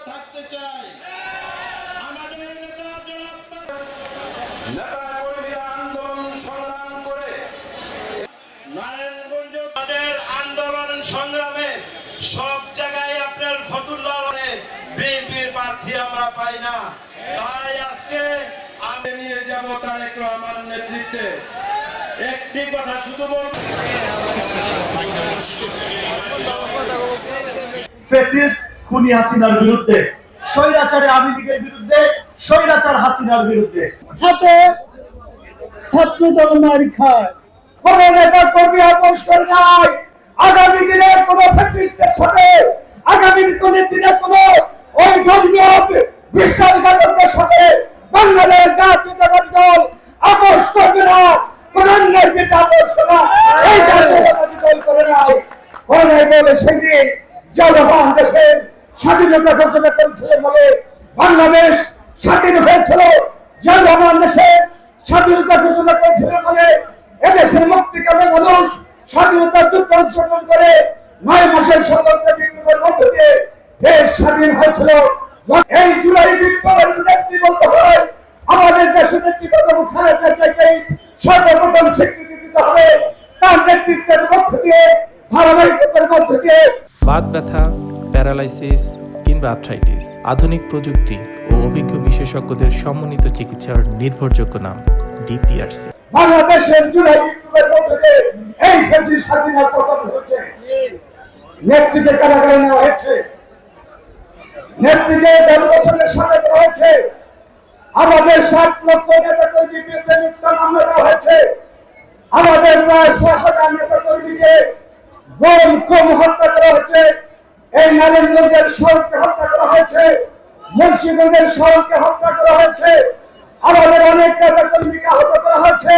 থাকতে চাই। আমাদের নেতা কর্মীরা আন্দোলন সংগ্রাম করে নারায়ণগঞ্জ তাদের আন্দোলন সংগ্রামে সব জায়গায় আপনার ফতুল্লাহ বিএনপির প্রার্থী আমরা পাই না। তাই আজকে আমি নিয়ে যাব তারেক রহমানের নেতৃত্বে। একটি কথা শুধু বলবো, ফ্যাসিস্ট খুনি হাসিনার বিরুদ্ধে, স্বৈরাচারী আওয়ামী লীগের বিরুদ্ধে, স্বৈরাচার হাসিনার বিরুদ্ধে হাতে ছাত্রদল মার খায়, কোন নেতা কর্মী আপোষ করে নাই। আগামী দিনে কোন ফ্যাসিস্টের সাথে, আগামী দিনে কোন ওই ধর্মীয় বিশ্বাসঘাতকদের সাথে বাংলাদেশ জাতীয়তাবাদী দল আপোষ করবে না। কোন অন্যের বিরুদ্ধে আপোষ করা এই জাতীয়তাবাদী দল করে নাই। কোন বলে সেদিন জনগণ দেশের স্বাধীনতা ঘোষণা করেছিল বলে বাংলাদেশ স্বাধীন হয়েছিল। জনগণ দেশের স্বাধীনতা ঘোষণা করেছিল বলে এদেশের মুক্তিকামী মানুষ স্বাধীনতা যুদ্ধ অংশগ্রহণ করে 9 মাসের সশস্ত্র বিপ্লবের মধ্য দিয়ে দেশ স্বাধীন হয়েছিল। এই জুলাই বিপ্লবের নেত্রী বলতে হয় আমাদের দেশের নেত্রী বেগম খালেদা জিয়াকে সর্বপ্রথম স্বীকৃতি দিতে হবে। তার নেতৃত্বের মধ্য দিয়ে, ধারাবাহিকতার মধ্য দিয়ে বাত ব্যথা, প্যারালাইসিস কিংবা আর্থ্রাইটিস, আধুনিক প্রযুক্তি ও অভিজ্ঞ বিশেষজ্ঞদের সমন্বিত চিকিৎসার নির্ভরযোগ্য নাম ডিপিআরসি। বাংলাদেশের জুলাই বিপ্লবের মধ্য দিয়ে এই ফ্যাসিস্ট হাসিনার পতন হচ্ছে। নেত্রীকে কারাগারে নেওয়া হয়েছে, নেত্রীকে 10 বছরের সাজা দেওয়া হয়েছে। আমাদের 7 লক্ষ নেতা কর্মীর বিরুদ্ধে মিথ্যা মামলা দেওয়া হয়েছে। আমাদের প্রায় 6,000 নেতা কর্মীকে গুম হত্যা করা হয়েছে। এই নারায়ণগঞ্জের শহরকে হত্যা করা হয়েছে, মুন্সিগঞ্জের শহরকে হত্যা করা হয়েছে। আমাদের অনেক নেতা কর্মীকে আহত করা হয়েছে।